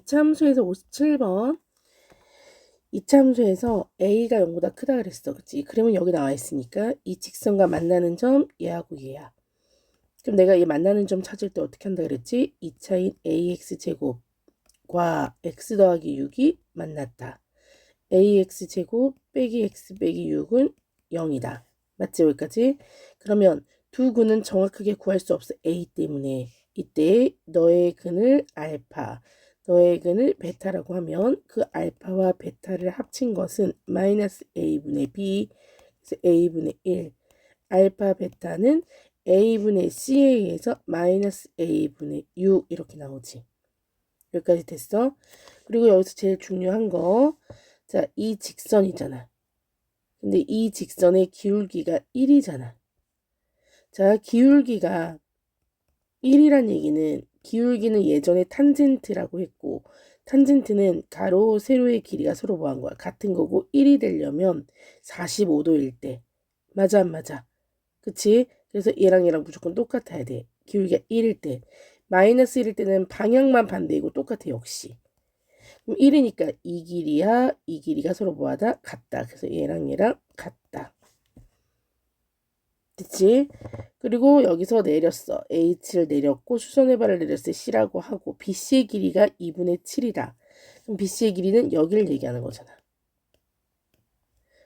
이참수에서 57번. 이참수에서 a가 0보다 크다 그랬어. 그치? 그러면 여기 나와 있으니까 이 직선과 만나는 점 얘하고 얘야. 그럼 내가 이 만나는 점 찾을 때 어떻게 한다 그랬지? 2차인 ax제곱과 x 더하기 6이 만났다. ax제곱 빼기 x 빼기 6은 0이다. 맞지? 여기까지? 그러면 두 근은 정확하게 구할 수 없어. a 때문에. 이때 너의 근을 알파, 너의 근을 베타라고 하면 그 알파와 베타를 합친 것은 마이너스 a분의 b, 그래서 a분의 1. 알파 베타는 a분의 c에 의해서 마이너스 a분의 6 이렇게 나오지. 여기까지 됐어? 그리고 여기서 제일 중요한 거, 자, 이 직선이잖아. 근데 이 직선의 기울기가 1이잖아. 자, 기울기가 1이란 얘기는 기울기는 예전에 탄젠트라고 했고, 탄젠트는 가로, 세로의 길이가 서로 뭐한 거야? 같은 거고 1이 되려면 45도일 때. 맞아 안 맞아? 그치? 그래서 얘랑 얘랑 무조건 똑같아야 돼. 기울기가 1일 때. 마이너스 1일 때는 방향만 반대이고 똑같아 역시. 그럼 1이니까 이 길이야, 이 길이가 서로 뭐하다? 같다. 그래서 얘랑 얘랑 같다. 됐지? 그리고 여기서 내렸어. H를 내렸고 수선의 발을 내렸을 때 C라고 하고 BC의 길이가 2분의 7이다. 그럼 BC의 길이는 여기를 얘기하는 거잖아.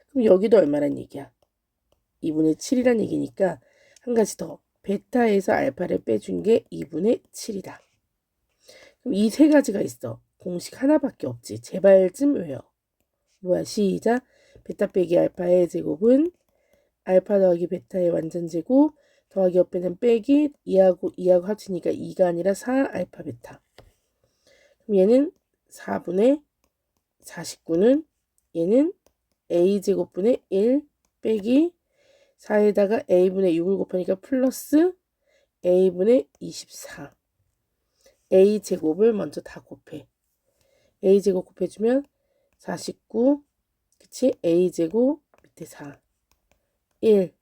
그럼 여기도 얼마란 얘기야? 2분의 7이란 얘기니까 한 가지 더. 베타에서 알파를 빼준 게 2분의 7이다. 그럼 이 세 가지가 있어. 공식 하나밖에 없지. 제발 좀 외워. 뭐야? 시작. 베타 빼기 알파의 제곱은 알파 더하기 베타의 완전 제곱 더하기 옆에는 빼기 2하고 합치니까 2가 아니라 4 알파 베타. 그럼 얘는 4분의 49는 얘는 a제곱분의 1 빼기 4에다가 a분의 6을 곱하니까 플러스 a분의 24. a제곱을 먼저 다 곱해. a제곱 곱해주면 49, 그치? a제곱 밑에 4, 1,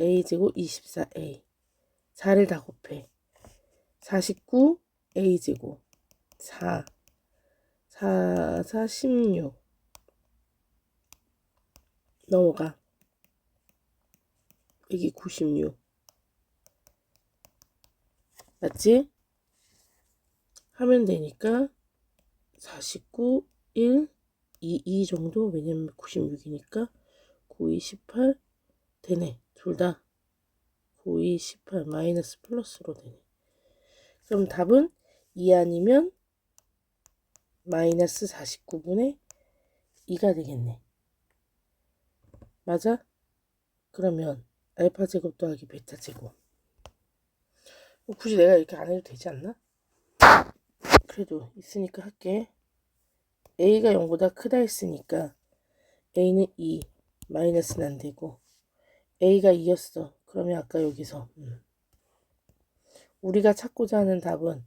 a제곱 24a. 4를 다 곱해. 49, a제곱 4, 16 넘어가. 여기 96 맞지? 하면 되니까 49, 1, 2 정도. 왜냐면 96이니까 9, 2, 18 되네. 둘 다 9, 2, 18 마이너스 플러스로 되네. 그럼 답은 2 아니면 마이너스 49분의 2가 되겠네. 맞아? 그러면 알파 제곱 더하기 베타 제곱. 굳이 내가 이렇게 안 해도 되지 않나? 그래도 있으니까 할게. a가 0보다 크다 했으니까 a는 2, 마이너스는 안 되고 a가 2였어. 그러면 아까 여기서 우리가 찾고자 하는 답은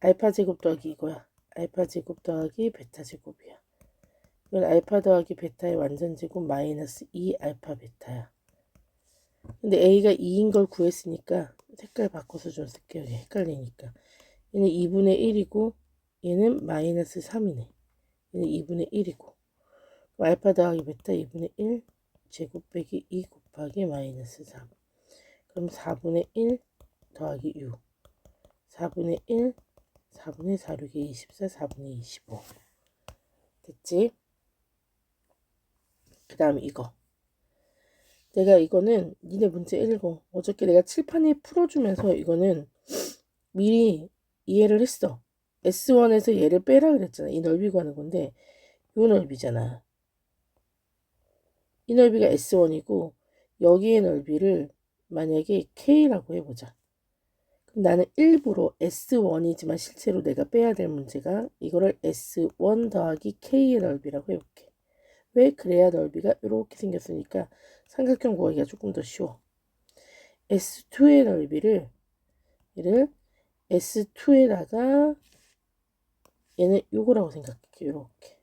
알파 제곱 더하기 이거야. 알파 제곱 더하기 베타 제곱이야. 이건 알파 더하기 베타의 완전 제곱 마이너스 2 알파 베타야. 근데 a가 2인 걸 구했으니까 색깔 바꿔서 좀 쓸게요. 헷갈리니까. 얘는 2분의 1이고 얘는 마이너스 3이네. 얘는 2분의 1이고 알파 더하기 베타 2분의 1 제곱 빼기 2 곱하기 마이너스 3. 그럼 4분의 1 더하기 6. 4분의 1, 4분의 4, 6에 24, 4분의 25. 됐지? 그 다음 이거. 내가 이거는 니네 문제 읽어. 어저께 내가 칠판에 풀어주면서 이거는 미리 이해를 했어. S1에서 얘를 빼라 그랬잖아. 이 넓이 구하는 건데 이 넓이잖아. 이 넓이가 S1이고 여기의 넓이를 만약에 K라고 해보자. 그럼 나는 일부러 S1이지만 실제로 내가 빼야 될 문제가 이거를 S1 더하기 K의 넓이라고 해볼게. 왜? 그래야 넓이가 이렇게 생겼으니까 삼각형 구하기가 조금 더 쉬워. S2의 넓이를 얘를 S2에다가 얘는 요거라고 생각할게요. 이렇게.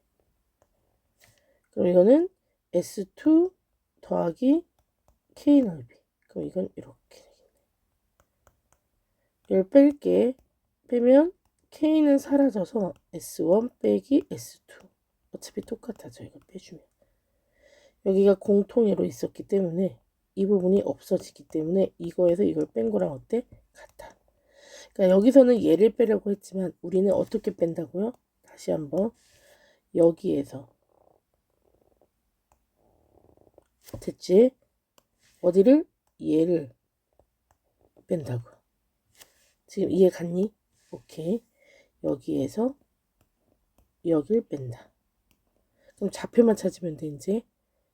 그럼 이거는 S2 더하기 K 넓이. 그럼 이건 이렇게. 이걸 뺄게. 빼면 K는 사라져서 S1 빼기 S2. 어차피 똑같아져. 이거 빼주면. 여기가 공통으로 있었기 때문에 이 부분이 없어지기 때문에 이거에서 이걸 뺀 거랑 어때? 같아. 그러니까 여기서는 얘를 빼려고 했지만 우리는 어떻게 뺀다고요? 다시 한번 여기에서 됐지? 어디를? 얘를 뺀다고. 지금 이해 갔니? 오케이. 여기에서 여길 뺀다. 그럼 좌표만 찾으면 돼. 이제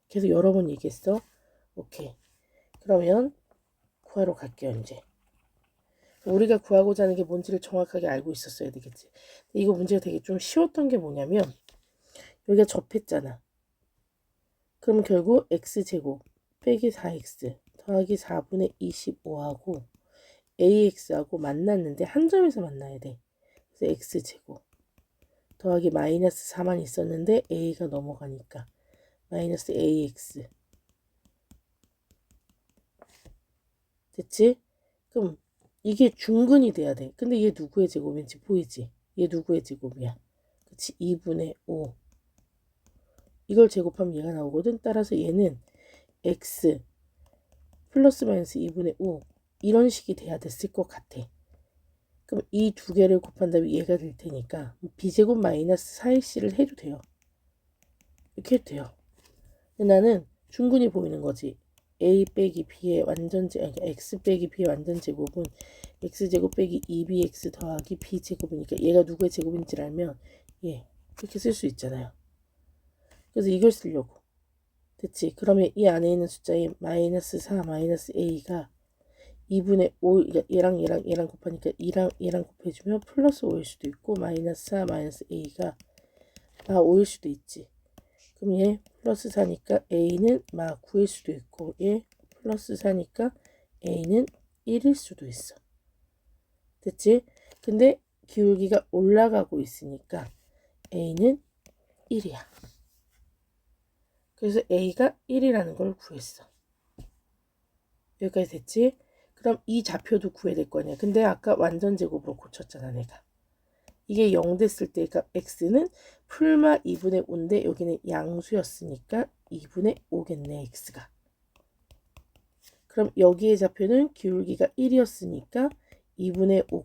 계속 여러 번 얘기했어. 오케이. 그러면 구하러 갈게요. 이제 우리가 구하고자 하는 게 뭔지를 정확하게 알고 있었어야 되겠지. 이거 문제가 되게 좀 쉬웠던 게 뭐냐면 여기가 접했잖아. 그럼 결국 x제곱 빼기 4x 더하기 4분의 25하고 ax하고 만났는데 한 점에서 만나야 돼. 그래서 x제곱 더하기 마이너스 4만 있었는데 a가 넘어가니까 마이너스 ax. 됐지? 그럼 이게 중근이 돼야 돼. 근데 얘 누구의 제곱인지 보이지? 얘 누구의 제곱이야? 그치? 2분의 5. 이걸 제곱하면 얘가 나오거든. 따라서 얘는 x 플러스 마이너스 2분의 5 이런 식이 돼야 됐을 것 같아. 그럼 이 두 개를 곱한 다음에 얘가 될 테니까 b제곱 마이너스 4x를 해도 돼요. 이렇게 해도 돼요. 근데 나는 중근이 보이는 거지. a 빼기 b의 x 빼기 b의 완전 제곱은 x제곱 빼기 2bx 더하기 b제곱이니까 얘가 누구의 제곱인지를 알면 얘 이렇게 쓸 수 있잖아요. 그래서 이걸 쓰려고. 됐지? 그러면 이 안에 있는 숫자에 마이너스 4 마이너스 a가 2분의 5, 얘랑 곱하니까 2랑 얘랑 곱해주면 플러스 5일 수도 있고 마이너스 4 마이너스 a가 5일 수도 있지. 그럼 얘 플러스 4니까 a는 9일 수도 있고 얘 플러스 4니까 a는 1일 수도 있어. 됐지? 근데 기울기가 올라가고 있으니까 a는 1이야. 그래서 a가 1이라는 걸 구했어. 여기까지 됐지? 그럼 이 좌표도 구해야 될 거 아니야. 근데 아까 완전 제곱으로 고쳤잖아 내가. 이게 0 됐을 때 그러니까 x는 풀마 2분의 5인데 여기는 양수였으니까 2분의 5겠네 x가. 그럼 여기의 좌표는 기울기가 1이었으니까 2분의 5,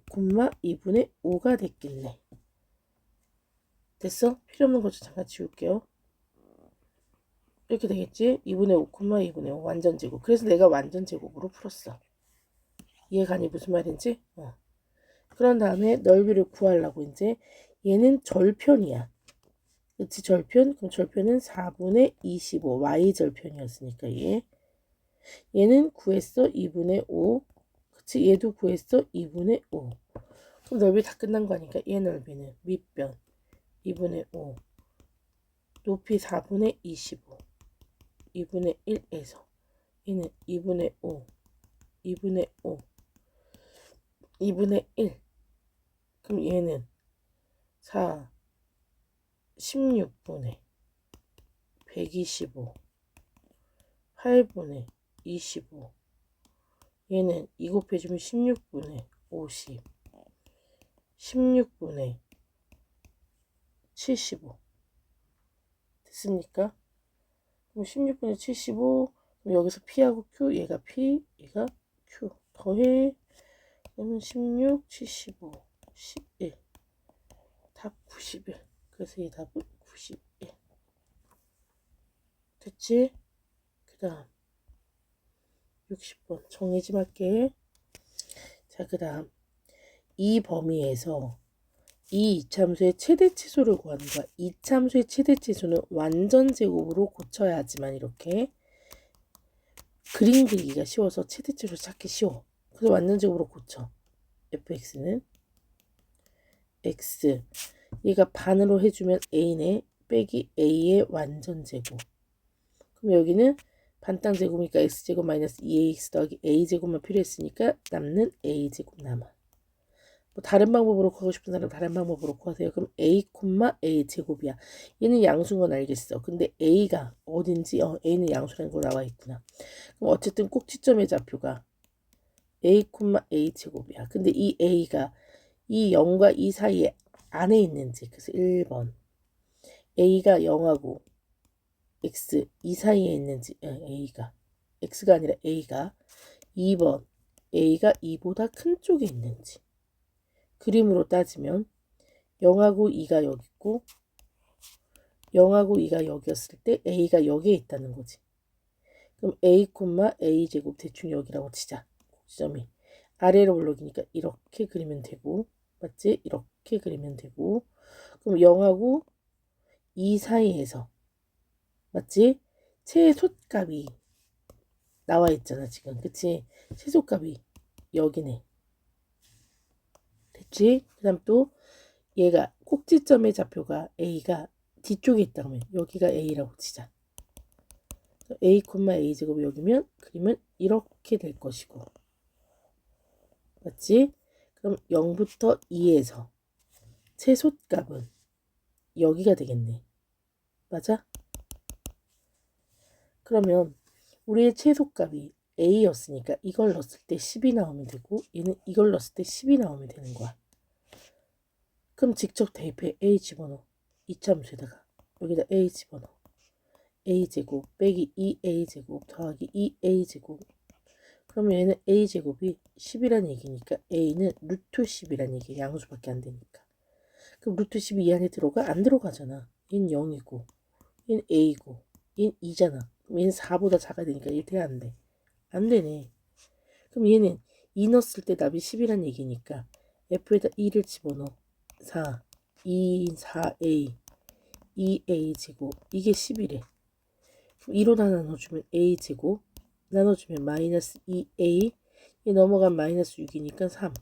2분의 5가 됐겠네. 됐어? 필요 없는 거 좀 잠깐 지울게요. 이렇게 되겠지? 2분의 5, 2분의 5 완전 제곱. 그래서 내가 완전 제곱으로 풀었어. 이해가니 무슨 말인지? 그런 다음에 넓이를 구하려고 이제 얘는 절편이야. 그치? 절편? 그럼 절편은 4분의 25 y절편이었으니까 얘는 구했어 2분의 5. 그치? 얘도 구했어 2분의 5. 그럼 넓이 다 끝난 거니까 얘 넓이는 밑변 2분의 5 높이 4분의 25 2분의 1에서 얘는 2분의 5 2분의 5 2분의 1. 그럼 얘는 16분의 125 8분의 25 얘는 2 곱해주면 16분의 50 16분의 75 됐습니까? 그럼 16분의 75 그럼 여기서 P하고 Q 얘가 P 얘가 Q 더해 그러면 16 75 11 답 91. 그래서 이 답은 91. 됐지? 그 다음 60번 정리 좀 할게. 자, 그 다음 이 범위에서 이 이참수의 최대치수를 구하는 거야. 이참수의 최대치수는 완전 제곱으로 고쳐야지만 이렇게 그림 그리기가 쉬워서 최대치수 찾기 쉬워. 그래서 완전 제곱으로 고쳐. fx는 x 얘가 반으로 해주면 a네 빼기 a의 완전 제곱. 그럼 여기는 반땅 제곱이니까 x제곱 마이너스 2ax 더하기 a제곱만 필요했으니까 남는 a제곱 남아. 뭐 다른 방법으로 구하고 싶은 사람 다른 방법으로 구하세요. 그럼 a, a 제곱이야. 얘는 양수인 건 알겠어. 근데 a가 어딘지 a는 양수라는 거 나와 있구나. 그럼 어쨌든 꼭지점의 좌표가 a, a 제곱이야. 근데 이 a가 이 0과 이 사이에 안에 있는지. 그래서 1번 A가 0하고 X 이 사이에 있는지. A가 X가 아니라 A가. 2번 A가 2보다 큰 쪽에 있는지. 그림으로 따지면 0하고 2가 여기 있고 0하고 2가 여기였을 때 A가 여기에 있다는 거지. 그럼 A, A 제곱 대충 여기라고 치자. 꼭지점이 아래로 올라오니까 이렇게 그리면 되고, 맞지? 이렇게 그리면 되고. 그럼 0하고 2 사이에서, 맞지? 최소값이 나와 있잖아 지금. 그치? 최소값이 여기네. 됐지? 그 다음 또 얘가 꼭지점의 좌표가 A가 뒤쪽에 있다 그러면 여기가 A라고 치자. A, A 제곱이 여기면 그림은 이렇게 될 것이고, 맞지? 그럼 0부터 2에서 최소값은 여기가 되겠네. 맞아? 그러면 우리의 최소값이 A였으니까 이걸 넣었을 때 10이 나오면 되고, 얘는 이걸 넣었을 때 10이 나오면 되는 거야. 그럼 직접 대입해. A 집어넣어. 이차함수에다가 여기다 A 집어넣어. A제곱 빼기 2A제곱 더하기 2A제곱. 그러면 얘는 A제곱이 10이란 얘기니까 A는 루트 10이란 얘기야. 양수밖에 안 되니까. 그럼 루트 10이 이 안에 들어가? 안 들어가잖아. 얘는 0이고 얘는 A고 얘는 2잖아. 그럼 얘는 4보다 작아야 되니까 얘 돼야 안 돼. 안 되네. 그럼 얘는 2 넣었을 때 답이 10이란 얘기니까 F에다 2를 집어넣어. 4, 2, 4A, 2A제곱. 이게 10이래. 2로 다 나눠주면 A제곱. 나눠주면 마이너스 2A. 얘 넘어간 마이너스 6이니까 3.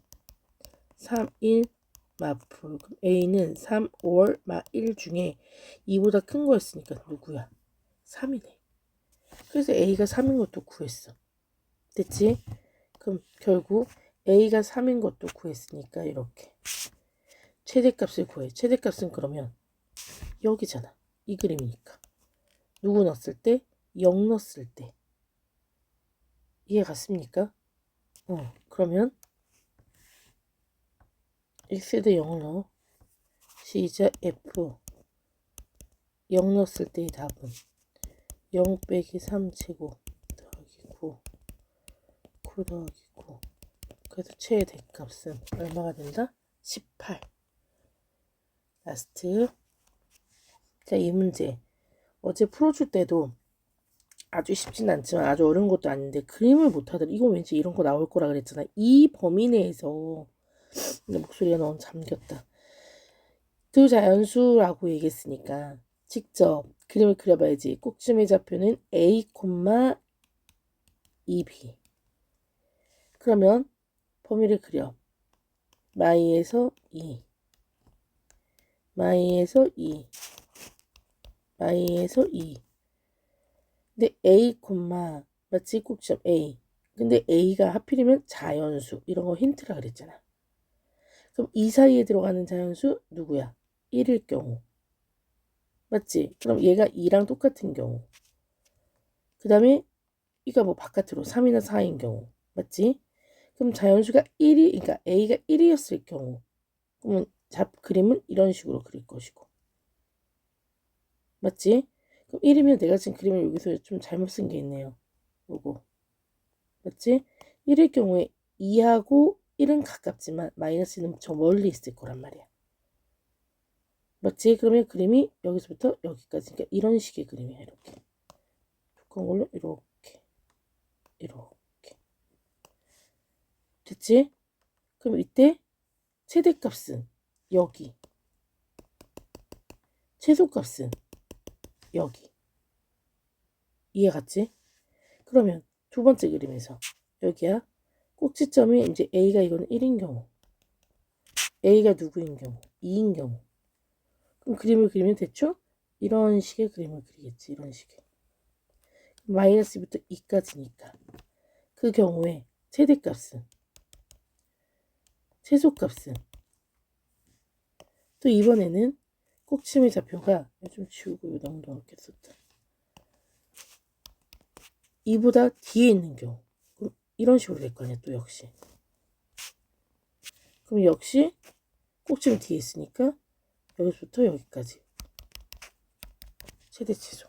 3, 1, 마풀. 그럼 A는 3, 5, 마 1 중에 2보다 큰 거였으니까 누구야? 3이네. 그래서 A가 3인 것도 구했어. 됐지? 그럼 결국 A가 3인 것도 구했으니까 이렇게 최대값을 구해. 최대값은 그러면 여기잖아. 이 그림이니까. 누구 넣었을 때? 0 넣었을 때. 이해 갔습니까? 그러면 x에다 0을 넣어. 시작 f 0 넣었을 때의 답은 0 빼기 3제곱 더하기 9 9 더하기 9. 그래서 최대값은 얼마가 된다? 18. 라스트. 자, 이 문제 어제 풀어줄 때도 아주 쉽진 않지만 아주 어려운 것도 아닌데 그림을 못하더라. 이거 왠지 이런 거 나올 거라 그랬잖아. 이 범위 내에서. 근데 목소리가 너무 잠겼다. 두 자연수라고 얘기했으니까 직접 그림을 그려봐야지. 꼭지점의 좌표는 A, 2B. 그러면 범위를 그려. 마이에서 2, 마이에서 2, 마이에서 2. 근데 A, 마치 꼭지점 A. 근데 A가 하필이면 자연수. 이런 거 힌트라 그랬잖아. 그럼 이 사이에 들어가는 자연수 누구야? 1일 경우. 맞지? 그럼 얘가 2랑 똑같은 경우. 그 다음에 이가 뭐 바깥으로 3이나 4인 경우. 맞지? 그럼 자연수가 1이, 그러니까 A가 1이었을 경우. 그러면 그림은 이런 식으로 그릴 것이고. 맞지? 그럼 1이면 내가 지금 그림을 여기서 좀 잘못 쓴 게 있네요. 요거. 맞지? 1일 경우에 2하고 1은 가깝지만 마이너스는 저 멀리 있을 거란 말이야. 맞지? 그러면 그림이 여기서부터 여기까지. 그러니까 이런 식의 그림이야. 이렇게. 두꺼운 걸로 이렇게. 이렇게. 됐지? 그럼 이때 최대값은 여기. 최소값은 여기. 이해 갔지? 그러면 두 번째 그림에서 여기야. 꼭지점이 이제 A가 이거는 1인 경우. A가 누구인 경우? 2인 경우. 그럼 그림을 그리면 대충 이런 식의 그림을 그리겠지. 이런 식의. 마이너스부터 2까지니까. 그 경우에 최대값은, 최소값은. 또 이번에는 꼭지점의 좌표가 좀 지우고 너무 넓게 썼다. 2보다 뒤에 있는 경우. 그럼 이런 식으로 될 거 아니야. 또 역시. 그럼 역시 꼭지는 뒤에 있으니까 여기서부터 여기까지 최대 최소.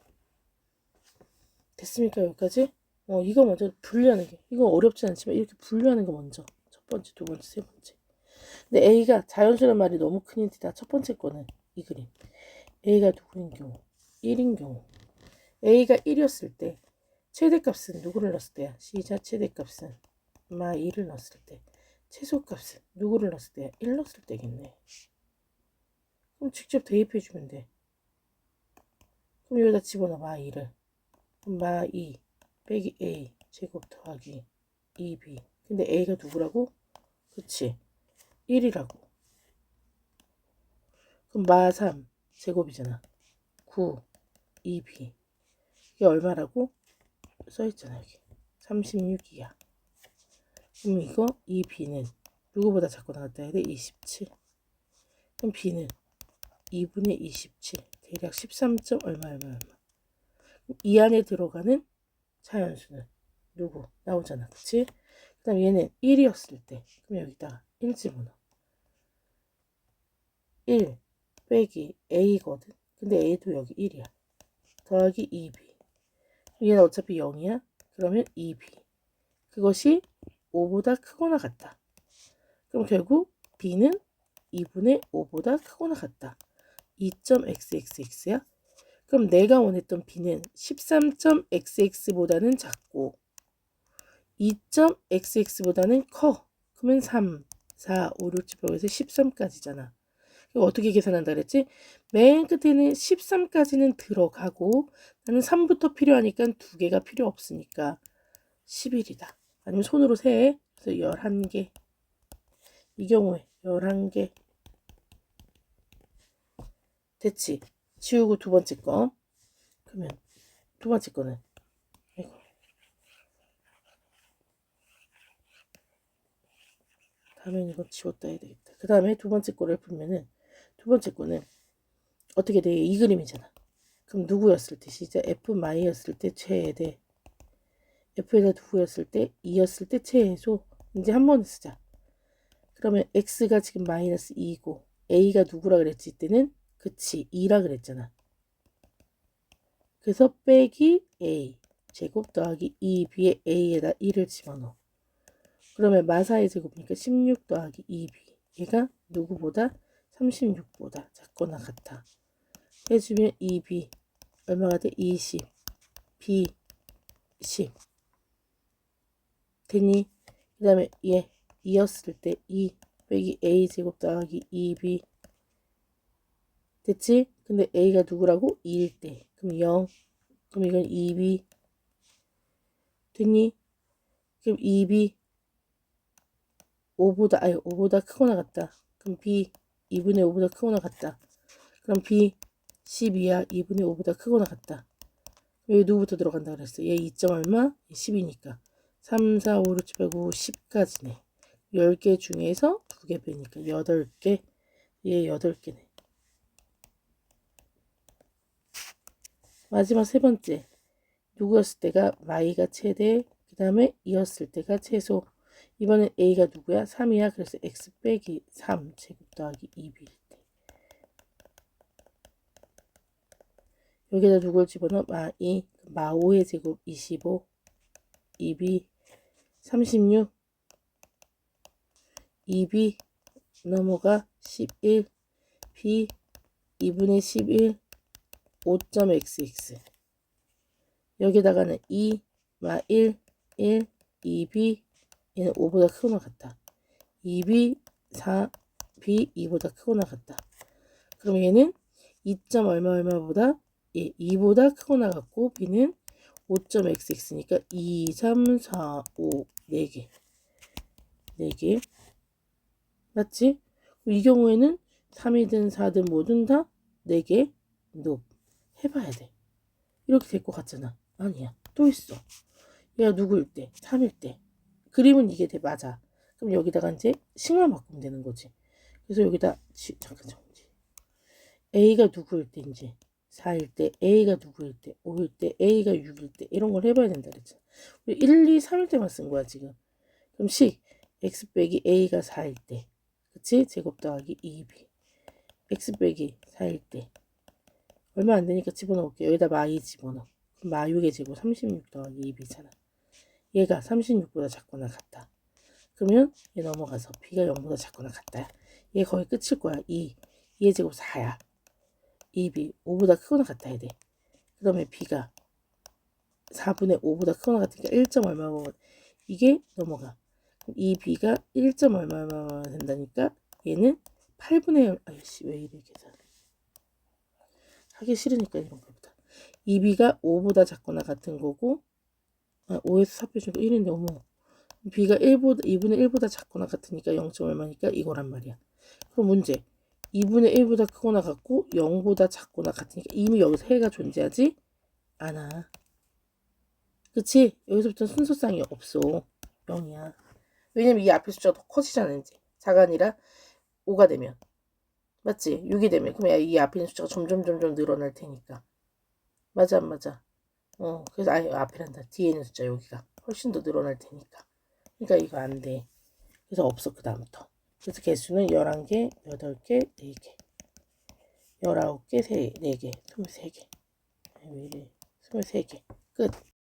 됐습니까? 여기까지? 이거 먼저 분류하는 게, 이거 어렵지 않지만 이렇게 분류하는 거 먼저. 첫 번째, 두 번째, 세 번째. 근데 A가 자연수란 말이 너무 큰 힌트다. 첫 번째 거는 이 그림. A가 누구인 경우? 1인 경우. A가 1이었을 때 최대값은 누구를 넣었을 때야? 시작 최대값은 마 2를 넣었을 때. 최소값은 누구를 넣었을 때야? 1 넣었을 때겠네. 그럼 직접 대입해주면 돼. 그럼 여기다 집어넣어 마 2를. 그럼 마 2 빼기 A 제곱 더하기 2B. 근데 A가 누구라고? 그치 1이라고. 그럼 마 3 제곱이잖아. 9 2B. 이게 얼마라고? 써있잖아 여기. 36이야. 그럼 이거 2B는 누구보다 작고 나갔다 해야 돼? 27. 그럼 B는 2분의 27. 대략 13. 얼마. 이 안에 들어가는 자연수는 누구? 나오잖아. 그치? 그 다음 얘는 1이었을 때. 그럼 여기다가 1 집어넣어. 1 빼기 A거든. 근데 A도 여기 1이야. 더하기 2B. 얘는 어차피 0이야. 그러면 2B. 그것이 5보다 크거나 같다. 그럼 결국 B는 2분의 5보다 크거나 같다. 2.xxx야. 그럼 내가 원했던 B는 13.xx보다는 작고 2.xx보다는 커. 그러면 3, 4, 5, 6, 7, 8에서 13까지잖아. 이거 어떻게 계산한다 그랬지? 맨 끝에는 13까지는 들어가고 나는 3부터 필요하니까 두 개가 필요 없으니까 11이다. 아니면 손으로 세. 그래서 11개. 이 경우에 11개. 됐지? 지우고 두 번째 거. 그러면 두 번째 거는 이거. 다음엔 이거 지웠다 해야 되겠다. 그 다음에 두 번째 거를 풀면은 두 번째 거는 어떻게 돼? 이 그림이잖아. 그럼 누구였을 때? 시작. F마이였을 때 최대. F에가 누구였을 때? 2였을 때 최소. 이제 한 번 쓰자. 그러면 X가 지금 마이너스 2고 A가 누구라 그랬지? 이때는 그치 2라 그랬잖아. 그래서 빼기 A 제곱 더하기 2B에 A에다 1을 집어넣어. 그러면 마사의 제곱이니까 16 더하기 2B. 얘가 누구보다 36보다 작거나 같아. 해주면 2B 얼마가 돼? 20 B 10 되니? 그 다음에 얘 2였을 때 2 빼기 A 제곱 더하기 2B 됐지? 근데 A가 누구라고? 2일 때 그럼 0 그럼 이건 2B 됐니? 그럼 2B 5보다 크거나 같다. 그럼 B 2분의 5보다 크거나 같다. 그럼 B 12야. 2분의 5보다 크거나 같다. 여기 누구부터 들어간다 그랬어? 얘 2점 얼마? 10이니까 3, 4, 5, 6, 7, 8, 9, 10까지네. 10개 중에서 2개 빼니까 8개. 얘 8개네. 마지막 세 번째. 누구였을 때가 마이가 최대, 그 다음에 2였을 때가 최소. 이번엔 A가 누구야? 3이야. 그래서 X 빼기 3 제곱 더하기 2B일 때. 여기다 누굴 집어넣어? 마2, 마5의 제곱 25, 2B 36, 2B 넘어가 11, B 2분의 11, 5.xx. 여기다가는 2, 마 1, 1, 2B 얘는 5보다 크거나 같다. 2B 4, B 2보다 크거나 같다. 그럼 얘는 2점 얼마보다? 예, 2보다 크거나 같고 B는 5.xx니까 2, 3, 4, 5, 4개. 4개. 맞지? 이 경우에는 3이든 4든 뭐든 다 4개 높. 해봐야 돼. 이렇게 될 것 같잖아. 아니야. 또 있어. 얘가 누구일 때? 3일 때. 그림은 이게 돼. 맞아. 그럼 여기다가 이제 식만 바꾸면 되는 거지. 그래서 여기다 잠깐 정지. A가 누구일 때 이제 4일 때, A가 누구일 때, 5일 때, A가 6일 때 이런 걸 해봐야 된다 그랬잖아. 우리 1, 2, 3일 때만 쓴 거야 지금. 그럼 X 빼기 A가 4일 때, 그치? 제곱 더하기 2b. x 빼기 4일 때 얼마 안 되니까 집어넣을게요. 여기다 마이 집어넣어. 그럼 마6의 제곱 36 더하기 2b잖아. 얘가 36보다 작거나 같다. 그러면 얘 넘어가서 b가 0보다 작거나 같다. 얘 거의 끝일 거야. 2의 제곱 4야. 2b 5보다 크거나 같아야 돼. 그러면 b가 4분의 5보다 크거나 같으니까 1점 얼마 이게 넘어가. 그럼 이 b가 1점 얼마 된다니까 얘는 8분의 1 아이씨 왜 이래 계산 하기 싫으니까 이런 거보다 이 b가 5보다 작거나 같은 거고 5에서 4빼주고 1인데 어머 b가 2분의 1보다 작거나 같으니까 0점 얼마니까 이거란 말이야. 그럼 문제 2분의 1보다 크거나 같고 0보다 작거나 같으니까 이미 여기서 해가 존재하지 않아. 그치? 여기서부터 순서상이 없어. 0이야. 왜냐면 이 앞에 숫자가 더 커지잖아 이제. 4가 아니라 5가 되면. 맞지? 6이 되면. 그럼 이 앞에 있는 숫자가 점점 늘어날 테니까. 맞아 안 맞아? 그래서 아니 앞에란다. 뒤에 있는 숫자 여기가 훨씬 더 늘어날 테니까. 그러니까 이거 안 돼. 그래서 없어 그 다음부터. 그래서 개수는 11개, 8개, 4개. 19개, 4개, 23개. 왜 이래? 23개. 끝.